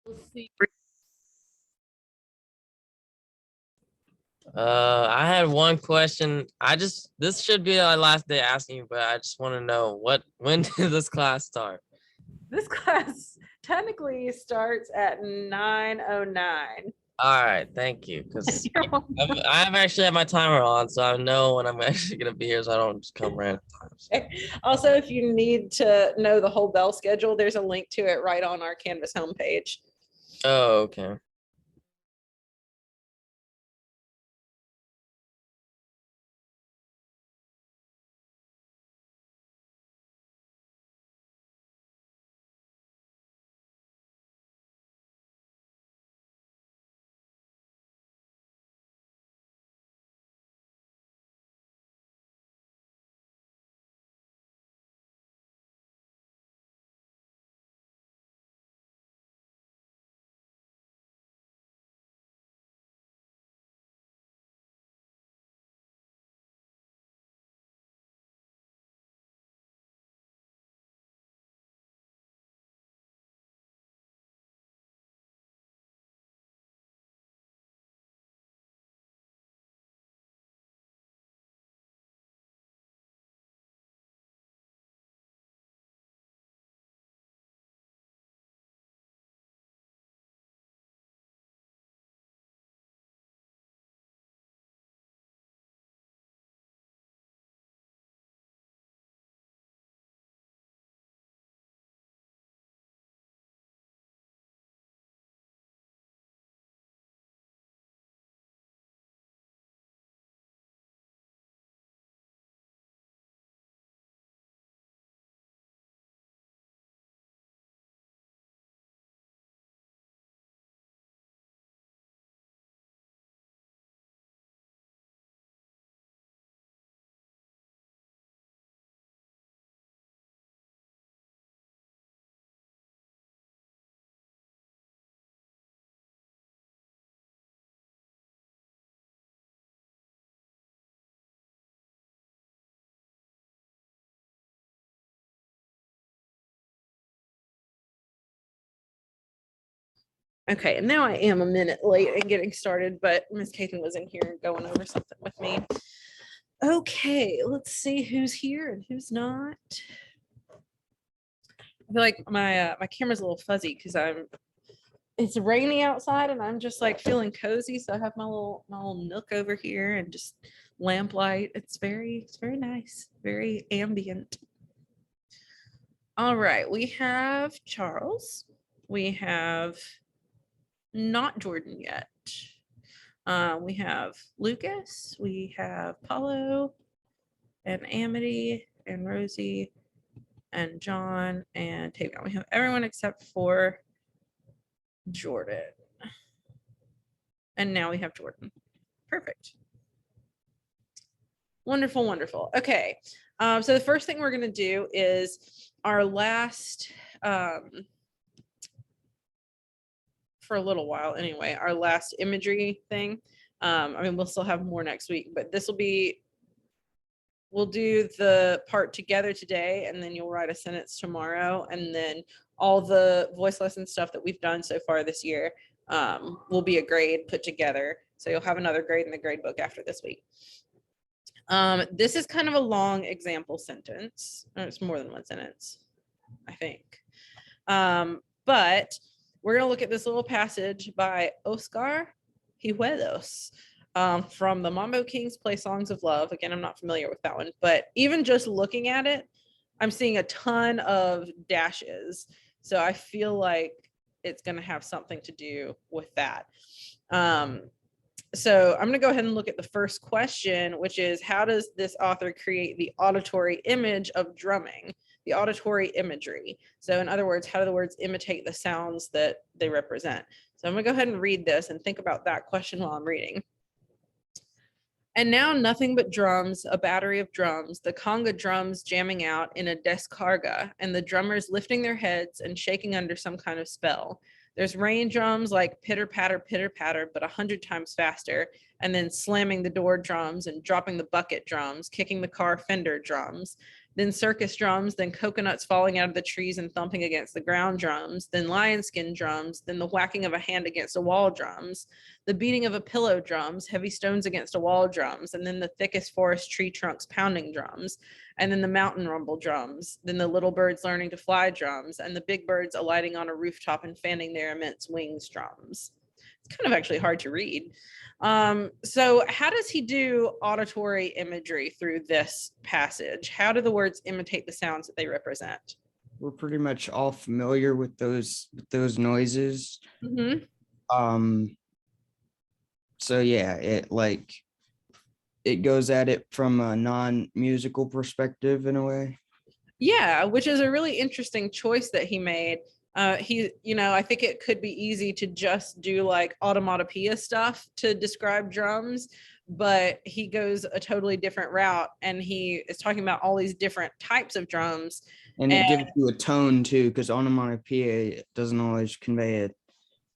Let's see. I had one question. This should be our last day asking you, but I just want to know when did this class start? This class technically starts at 9:09. All right, thank you. Because You're welcome. I've actually had my timer on, so I know when I'm actually gonna be here, so I don't just come random times. Also, if you need to know the whole bell schedule, there's a link to it right on our Canvas homepage. Oh, okay. Okay, and now I am a minute late and getting started, but Miss Kathan was in here going over something with me. Okay, let's see who's here and who's not. I feel like my camera's a little fuzzy because it's rainy outside and I'm just like feeling cozy. So I have my little nook over here and just lamplight. It's very nice, very ambient. All right, we have Charles. We have not Jordan yet. We have Lucas. We have Paulo and Amity and Rosie and John and Tavion. We have everyone except for Jordan. And now we have Jordan. Perfect. Wonderful, wonderful. Okay. So the first thing we're going to do is our last, for a little while anyway, our last imagery thing. I mean, we'll still have more next week, but this will be, we'll do the part together today, and then you'll write a sentence tomorrow, and then all the voice lesson stuff that we've done so far this year will be a grade put together. So you'll have another grade in the grade book after this week. This is kind of a long example sentence. It's more than one sentence, I think. But we're going to look at this little passage by Oscar Hijuelos from the Mambo Kings Play Songs of Love. Again, I'm not familiar with that one, but even just looking at it, I'm seeing a ton of dashes. So I feel like it's going to have something to do with that. So I'm going to go ahead and look at the first question, which is, how does this author create the auditory image of drumming, the auditory imagery? So in other words, how do the words imitate the sounds that they represent? So I'm going to go ahead and read this and think about that question while I'm reading. And now nothing but drums, a battery of drums, the conga drums jamming out in a descarga, and the drummers lifting their heads and shaking under some kind of spell. There's rain drums like pitter patter, but 100 times faster, and then slamming the door drums and dropping the bucket drums, kicking the car fender drums. then circus drums, then coconuts falling out of the trees and thumping against the ground drums, then lion skin drums, then the whacking of a hand against a wall drums, the beating of a pillow drums, heavy stones against a wall drums, and then the thickest forest tree trunks pounding drums, and then the mountain rumble drums, then the little birds learning to fly drums, and the big birds alighting on a rooftop and fanning their immense wings drums. It's kind of actually hard to read. So how does he do auditory imagery through this passage? How do the words imitate the sounds that they represent? We're pretty much all familiar with those noises. Mm-hmm. So yeah, it goes at it from a non-musical perspective in a way. Yeah, which is a really interesting choice that he made. I think it could be easy to just do like automatopoeia stuff to describe drums, but he goes a totally different route, and he is talking about all these different types of drums. And it gives you a tone too, because onomatopoeia doesn't always convey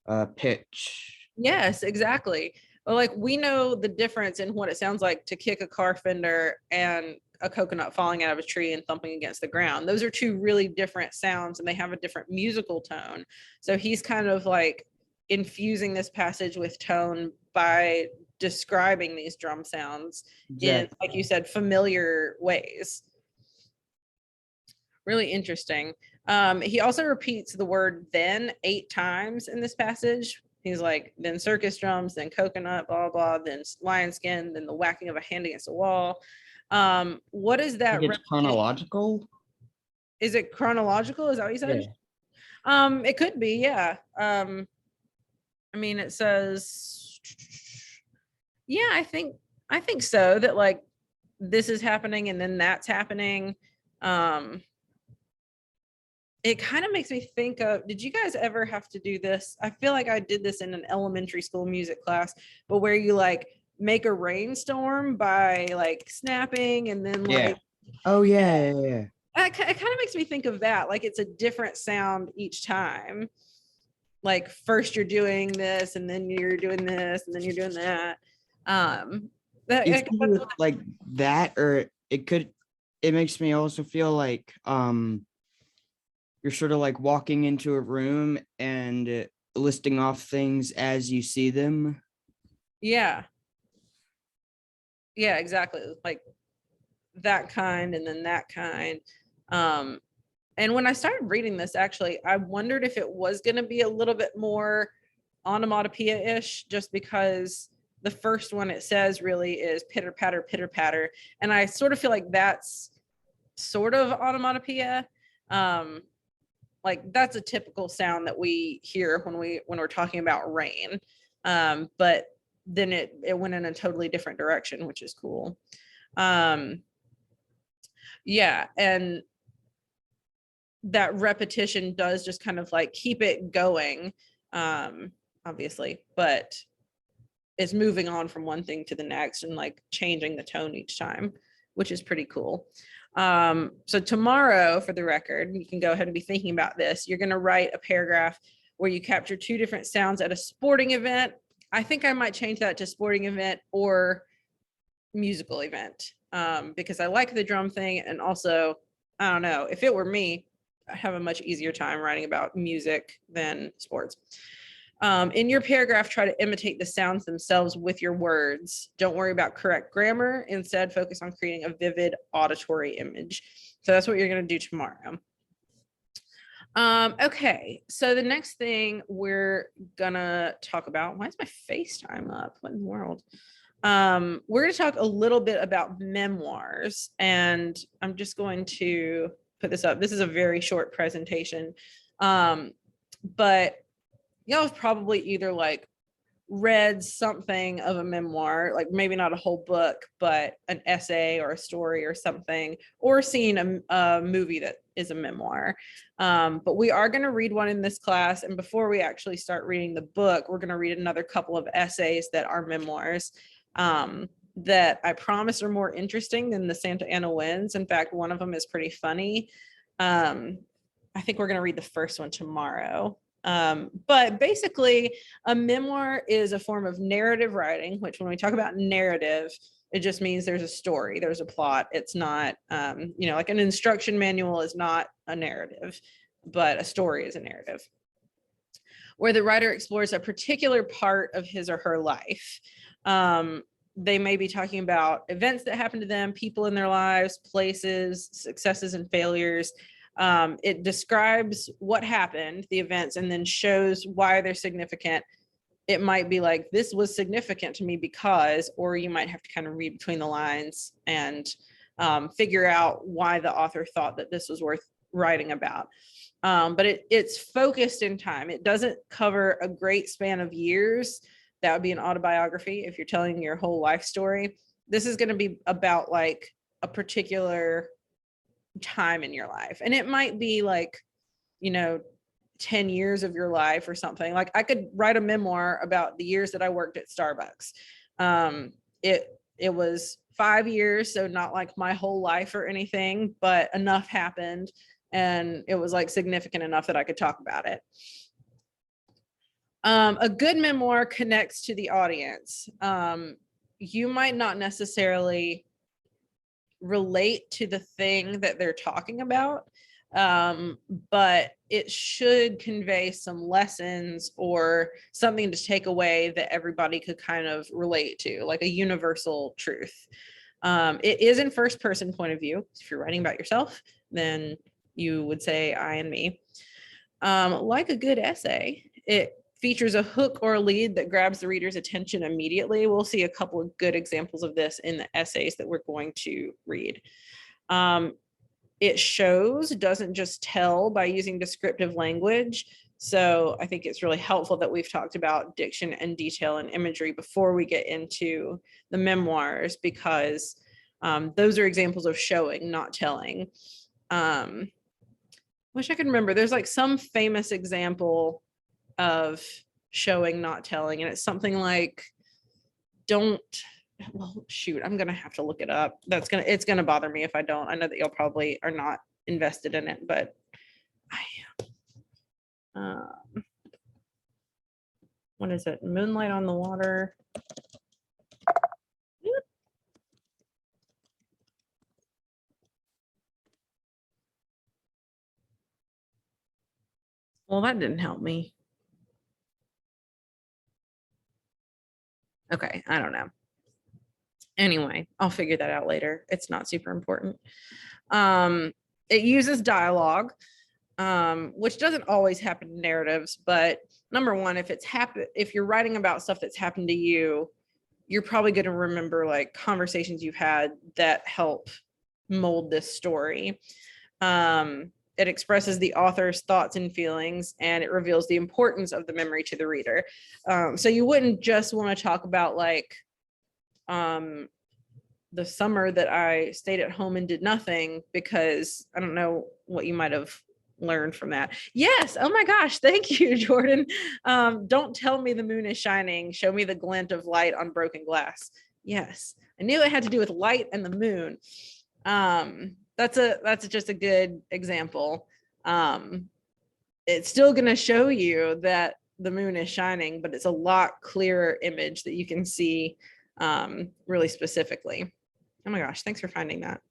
a pitch. Yes, exactly. Well, like we know the difference in what it sounds like to kick a car fender and a coconut falling out of a tree and thumping against the ground. Those are two really different sounds, and they have a different musical tone. So he's kind of like infusing this passage with tone by describing these drum sounds in, like you said, familiar ways. Really interesting. He also repeats the word then 8 times in this passage. He's like, then circus drums, then coconut, blah, blah, then lion skin, then the whacking of a hand against a wall. What is that? It's chronological. Is it chronological? Is that what you said? Yeah. It could be, yeah. I mean, it says, yeah, I think so, that like this is happening and then that's happening. It kind of makes me think of, did you guys ever have to do this? I feel like I did this in an elementary school music class, but where you like make a rainstorm by like snapping and then like, oh yeah. It kind of makes me think of that. Like it's a different sound each time. Like first you're doing this and then you're doing this and then you're doing that. Like that, or it makes me also feel like you're sort of like walking into a room and listing off things as you see them. Yeah, exactly. Like that kind and then that kind. And when I started reading this, actually, I wondered if it was going to be a little bit more onomatopoeia-ish, just because the first one it says really is pitter patter, pitter patter. And I sort of feel like that's sort of onomatopoeia. Like that's a typical sound that we hear when we're talking about rain. But then it went in a totally different direction, which is cool. Yeah, and that repetition does just kind of like keep it going, obviously, but it's moving on from one thing to the next and like changing the tone each time, which is pretty cool. So tomorrow, for the record, you can go ahead and be thinking about this. You're going to write a paragraph where you capture 2 different sounds at a sporting event. I think I might change that to sporting event or musical event, because I like the drum thing. And also, I don't know, if it were me, I have a much easier time writing about music than sports. In your paragraph, try to imitate the sounds themselves with your words. Don't worry about correct grammar. Instead, focus on creating a vivid auditory image. So that's what you're going to do tomorrow. Okay, so the next thing we're going to talk about, why is my FaceTime up? What in the world? We're going to talk a little bit about memoirs, and I'm just going to put this up. This is a very short presentation, but y'all have probably either like read something of a memoir, like maybe not a whole book, but an essay or a story or something, or seen a movie that is a memoir. But we are going to read one in this class. And before we actually start reading the book, we're going to read another couple of essays that are memoirs, that I promise are more interesting than the Santa Ana Winds. In fact, one of them is pretty funny. I think we're going to read the first one tomorrow. But basically, a memoir is a form of narrative writing, which when we talk about narrative, It just means there's a story, there's a plot. It's not, like an instruction manual is not a narrative, but a story is a narrative, where the writer explores a particular part of his or her life. They may be talking about events that happen to them, people in their lives, places, successes and failures. It describes what happened, the events, and then shows why they're significant. It might be like, this was significant to me because, or you might have to kind of read between the lines and figure out why the author thought that this was worth writing about. But it's focused in time. It doesn't cover a great span of years. That would be an autobiography if you're telling your whole life story. This is going to be about like a particular time in your life. And it might be like, 10 years of your life or something. Like I could write a memoir about the years that I worked at Starbucks. It was 5 years, so not like my whole life or anything, but enough happened. And it was like significant enough that I could talk about it. A good memoir connects to the audience. You might not necessarily relate to the thing that they're talking about, but it should convey some lessons or something to take away that everybody could kind of relate to, like a universal truth. It is in first person point of view. If you're writing about yourself, then you would say I and me. Like a good essay, it features a hook or a lead that grabs the reader's attention immediately. We'll see a couple of good examples of this in the essays that we're going to read. It shows, doesn't just tell by using descriptive language. So I think it's really helpful that we've talked about diction and detail and imagery before we get into the memoirs, because those are examples of showing, not telling. Wish I could remember. There's like some famous example of showing, not telling, and it's something like, shoot, I'm gonna have to look it up. It's gonna bother me if I don't. I know that y'all probably are not invested in it, but I am. What is it? Moonlight on the Water. Well, that didn't help me. Okay, I don't know. Anyway, I'll figure that out later. It's not super important. It uses dialogue, which doesn't always happen in narratives, but number one, if you're writing about stuff that's happened to you, you're probably going to remember like conversations you've had that help mold this story. It expresses the author's thoughts and feelings, and it reveals the importance of the memory to the reader. So you wouldn't just want to talk about like the summer that I stayed at home and did nothing, because I don't know what you might have learned from that. Yes. Oh my gosh. Thank you, Jordan. Don't tell me the moon is shining. Show me the glint of light on broken glass. Yes. I knew it had to do with light and the moon. That's just a good example. It's still going to show you that the moon is shining, but it's a lot clearer image that you can see really specifically. Oh my gosh, thanks for finding that.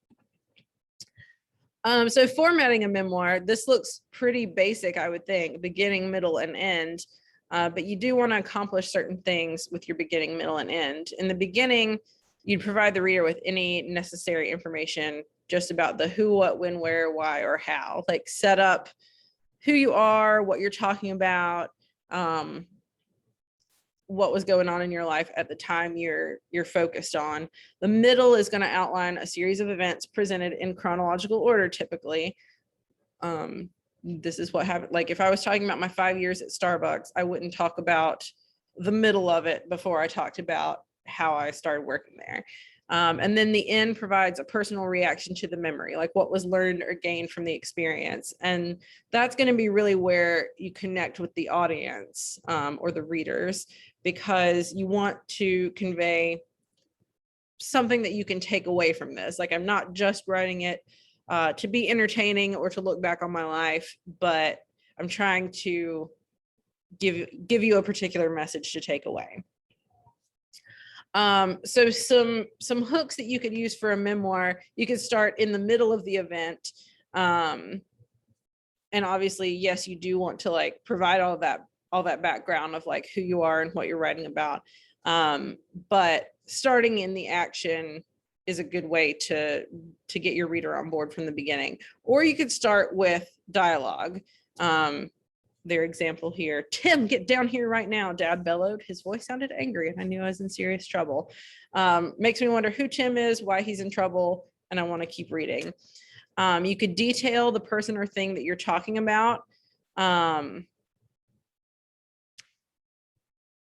So formatting a memoir, this looks pretty basic, I would think, beginning, middle, and end. But you do want to accomplish certain things with your beginning, middle, and end. In the beginning, you'd provide the reader with any necessary information just about the who, what, when, where, why, or how. Like set up who you are, what you're talking about, what was going on in your life at the time you're focused on. The middle is going to outline a series of events presented in chronological order, typically. This is what happened. Like if I was talking about my 5 years at Starbucks, I wouldn't talk about the middle of it before I talked about how I started working there. And then the end provides a personal reaction to the memory, like what was learned or gained from the experience. And that's going to be really where you connect with the audience or the readers, because you want to convey something that you can take away from this. Like I'm not just writing it to be entertaining or to look back on my life, but I'm trying to give you a particular message to take away. So some hooks that you could use for a memoir, you could start in the middle of the event. And obviously, yes, you do want to like provide all that background of like who you are and what you're writing about. But starting in the action is a good way to get your reader on board from the beginning. Or you could start with dialogue. Their example here, Tim, get down here right now, Dad bellowed. His voice sounded angry and I knew I was in serious trouble. Makes me wonder who Tim is, why he's in trouble, and I want to keep reading. You could detail the person or thing that you're talking about. I'm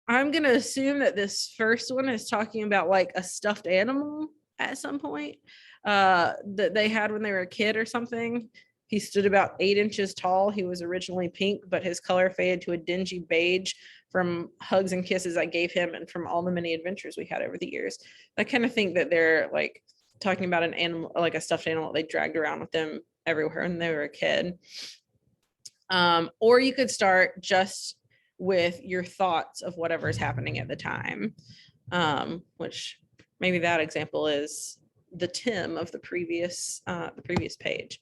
going to assume that this first one is talking about like a stuffed animal at some point that they had when they were a kid or something. He stood about 8 inches tall. He was originally pink, but his color faded to a dingy beige from hugs and kisses I gave him and from all the many adventures we had over the years. I kind of think that they're like talking about an animal, like a stuffed animal they dragged around with them everywhere when they were a kid. Or you could start just with your thoughts of whatever is happening at the time, which maybe that example is the Tim of the previous page.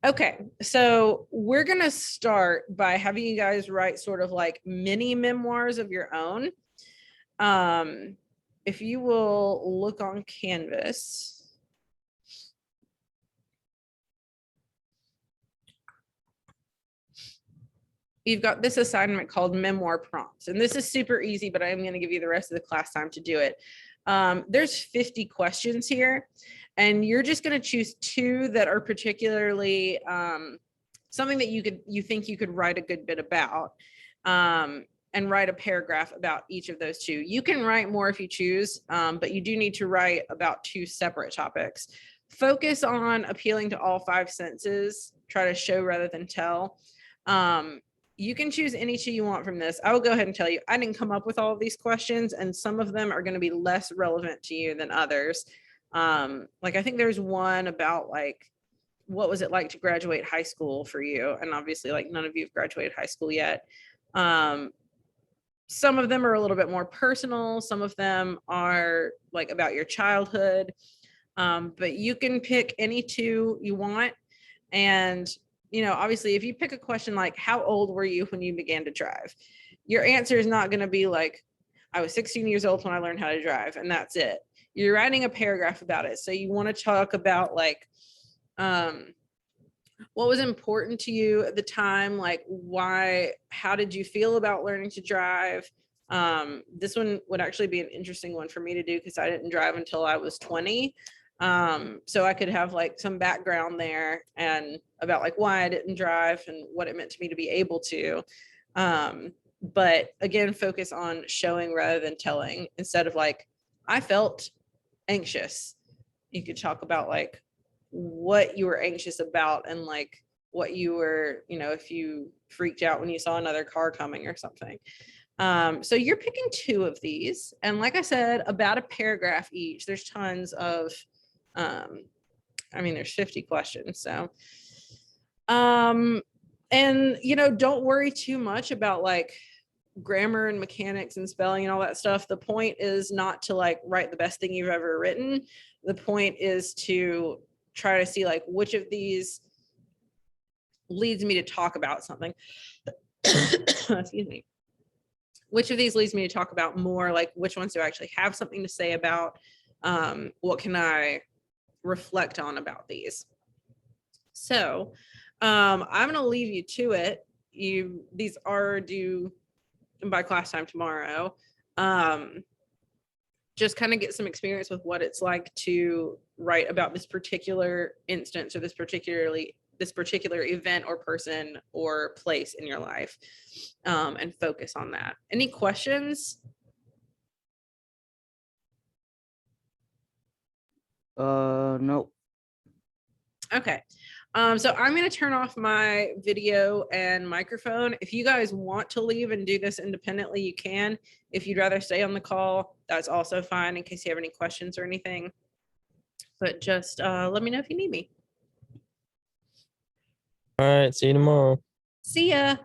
Okay, so we're going to start by having you guys write sort of like mini memoirs of your own. If you will look on Canvas. You've got this assignment called Memoir Prompts, and this is super easy, but I'm going to give you the rest of the class time to do it. There's 50 questions here. And you're just going to choose 2 that are particularly something that you think you could write a good bit about, and write a paragraph about each of those 2. You can write more if you choose, but you do need to write about 2 separate topics. Focus on appealing to all 5 senses. Try to show rather than tell. You can choose any 2 you want from this. I will go ahead and tell you, I didn't come up with all of these questions, and some of them are going to be less relevant to you than others. Like I think there's one about like, what was it like to graduate high school for you? And obviously like none of you have graduated high school yet. Some of them are a little bit more personal. Some of them are like about your childhood. But you can pick any 2 you want. And, you know, obviously if you pick a question like, how old were you when you began to drive? Your answer is not going to be like, I was 16 years old when I learned how to drive, and that's it. You're writing a paragraph about it. So you want to talk about like, what was important to you at the time? Like why, how did you feel about learning to drive? This one would actually be an interesting one for me to do because I didn't drive until I was 20. So I could have like some background there and about like why I didn't drive and what it meant to me to be able to. But again, focus on showing rather than telling instead of like, I felt anxious. You could talk about like what you were anxious about and like what you were, you know, if you freaked out when you saw another car coming or something. So you're picking 2 of these. And like I said, about a paragraph each. There's tons of, I mean, there's 50 questions. So, and, you know, don't worry too much about like grammar and mechanics and spelling and all that stuff. The point is not to like write the best thing you've ever written. The point is to try to see like which of these leads me to talk about something. Excuse me. Which of these leads me to talk about more, like which ones do I actually have something to say about? What can I reflect on about these? So I'm going to leave you to it. These are due by class time tomorrow. Just kind of get some experience with what it's like to write about this particular instance or this particular event or person or place in your life, and focus on that. Any questions? Nope. Okay. So I'm going to turn off my video and microphone. If you guys want to leave and do this independently, you can. If you'd rather stay on the call, that's also fine in case you have any questions or anything. But just let me know if you need me. All right. See you tomorrow. See ya.